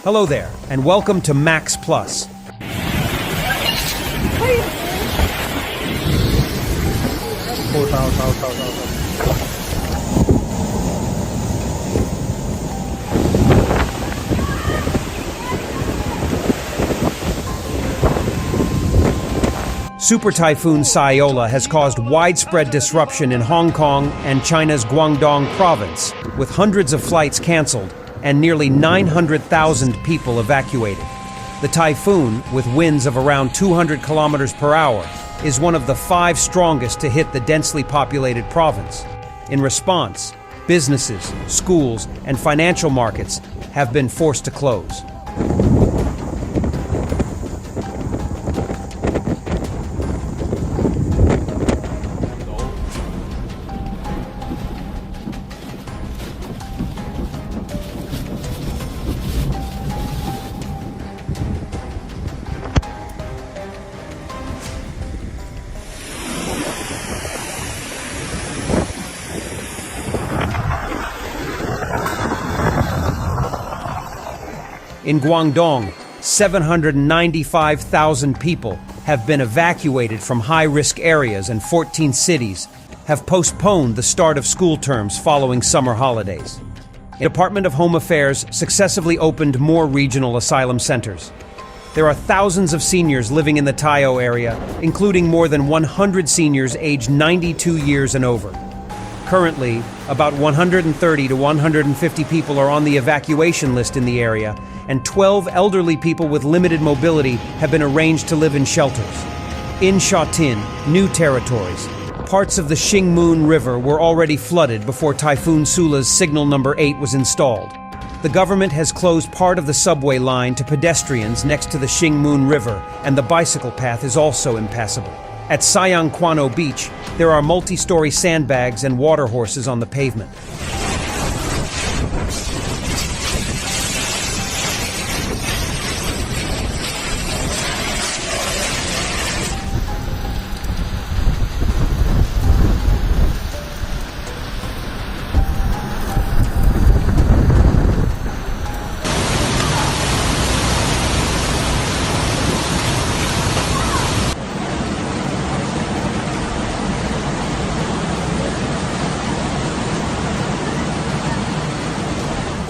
Hello there, and welcome to Max Plus. Super Typhoon Saola has caused widespread disruption in Hong Kong and China's Guangdong province, with hundreds of flights canceled and nearly 900,000 people evacuated. The typhoon, with winds of around 200 kilometers per hour, is one of the 5 strongest to hit the densely populated province. In response, businesses, schools, and financial markets have been forced to close. In Guangdong, 795,000 people have been evacuated from high-risk areas, and 14 cities have postponed the start of school terms following summer holidays. The Department of Home Affairs successively opened more regional asylum centers. There are thousands of seniors living in the Taiyou area, including more than 100 seniors aged 92 years and over. Currently, about 130 to 150 people are on the evacuation list in the area, and 12 elderly people with limited mobility have been arranged to live in shelters. In Shatin, New Territories, parts of the Xingmun River were already flooded before Typhoon Sula's signal number 8 was installed. The government has closed part of the subway line to pedestrians next to the Xingmun River, and the bicycle path is also impassable. At Sayangquano Beach, there are multi-story sandbags and water horses on the pavement.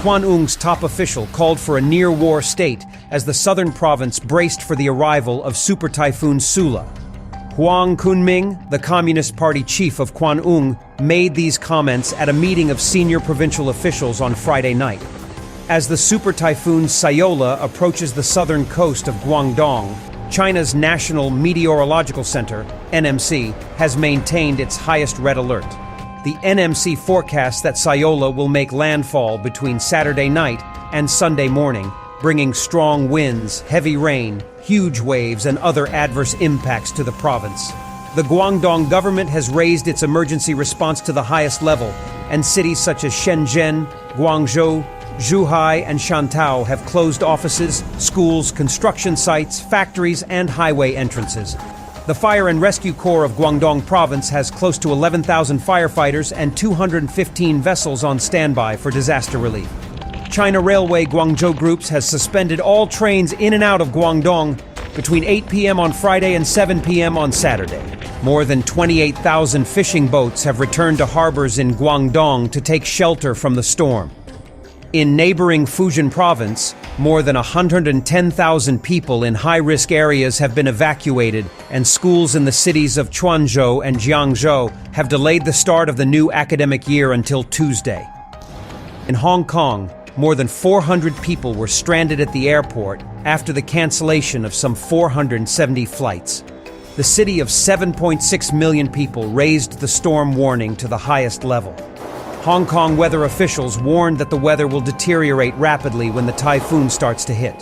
Kwanung's top official called for a near-war state as the southern province braced for the arrival of Super Typhoon Sula. Huang Kunming, the Communist Party chief of Kwanung, made these comments at a meeting of senior provincial officials on Friday night. As the Super Typhoon Saeola approaches the southern coast of Guangdong, China's National Meteorological Center, NMC, has maintained its highest red alert. The NMC forecasts that Saeola will make landfall between Saturday night and Sunday morning, bringing strong winds, heavy rain, huge waves, and other adverse impacts to the province. The Guangdong government has raised its emergency response to the highest level, and cities such as Shenzhen, Guangzhou, Zhuhai, and Shantao have closed offices, schools, construction sites, factories, and highway entrances. The Fire and Rescue Corps of Guangdong Province has close to 11,000 firefighters and 215 vessels on standby for disaster relief. China Railway Guangzhou Groups has suspended all trains in and out of Guangdong between 8 p.m. on Friday and 7 p.m. on Saturday. More than 28,000 fishing boats have returned to harbors in Guangdong to take shelter from the storm. In neighboring Fujian Province, more than 110,000 people in high-risk areas have been evacuated, and schools in the cities of Quanzhou and Jiangzhou have delayed the start of the new academic year until Tuesday. In Hong Kong, more than 400 people were stranded at the airport after the cancellation of some 470 flights. The city of 7.6 million people raised the storm warning to the highest level. Hong Kong weather officials warned that the weather will deteriorate rapidly when the typhoon starts to hit.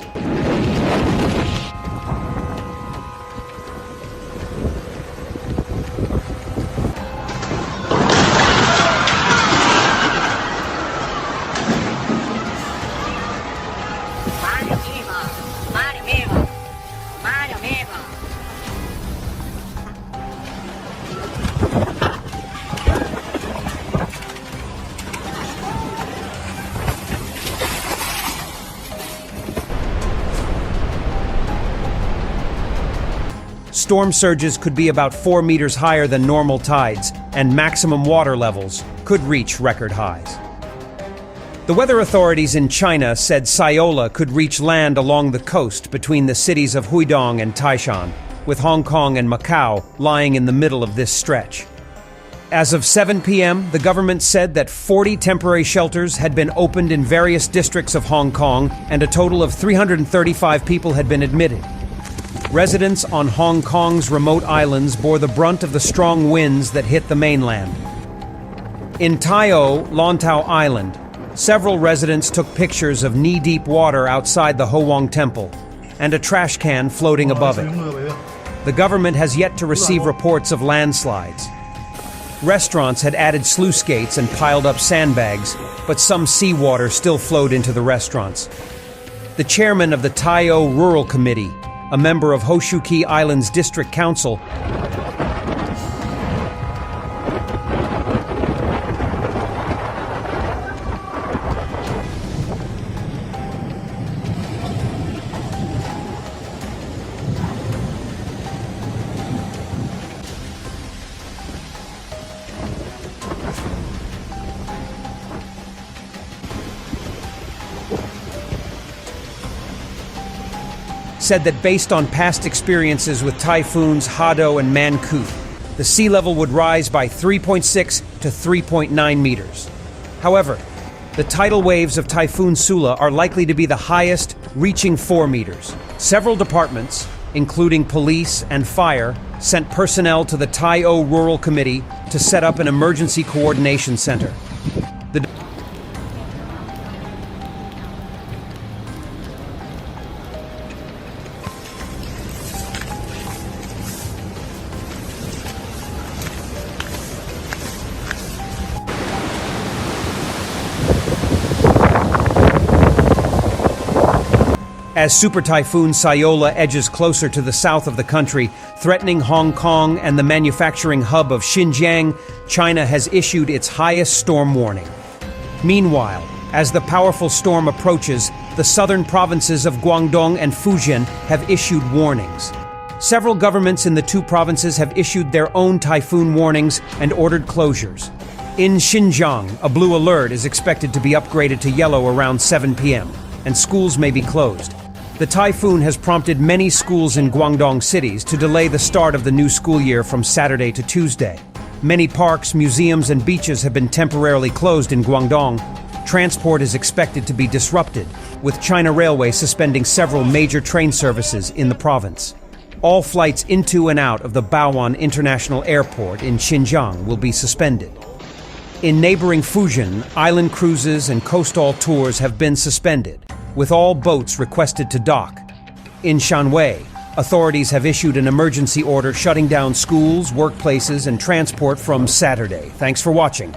storm surges could be about 4 meters higher than normal tides, and maximum water levels could reach record highs. The weather authorities in China said Saola could reach land along the coast between the cities of Guangdong and Taishan, with Hong Kong and Macau lying in the middle of this stretch. As of 7 p.m., the government said that 40 temporary shelters had been opened in various districts of Hong Kong, and a total of 335 people had been admitted. Residents on Hong Kong's remote islands bore the brunt of the strong winds that hit the mainland. In Tai-O, Lantau Island, several residents took pictures of knee-deep water outside the Ho Wang Temple and a trash can floating above it. The government has yet to receive reports of landslides. Restaurants had added sluice gates and piled up sandbags, but some seawater still flowed into the restaurants. The chairman of the Tai-O Rural Committee, a member of Hoshuki Island's District Council, said that based on past experiences with typhoons Hado and Manku, the sea level would rise by 3.6 to 3.9 meters. However, the tidal waves of Typhoon Sula are likely to be the highest, reaching 4 meters. Several departments, including police and fire, sent personnel to the Tai-O Rural Committee to set up an emergency coordination center. As Super Typhoon Saeola edges closer to the south of the country, threatening Hong Kong and the manufacturing hub of Xinjiang, China has issued its highest storm warning. Meanwhile, as the powerful storm approaches, the southern provinces of Guangdong and Fujian have issued warnings. Several governments in the two provinces have issued their own typhoon warnings and ordered closures. In Xinjiang, a blue alert is expected to be upgraded to yellow around 7 p.m., and schools may be closed. The typhoon has prompted many schools in Guangdong cities to delay the start of the new school year from Saturday to Tuesday. Many parks, museums, and beaches have been temporarily closed in Guangdong. Transport is expected to be disrupted, with China Railway suspending several major train services in the province. All flights into and out of the Baoan International Airport in Xinjiang will be suspended. In neighboring Fujian, island cruises and coastal tours have been suspended, with all boats requested to dock. In Shanwei, authorities have issued an emergency order shutting down schools, workplaces, and transport from Saturday. Thanks for watching.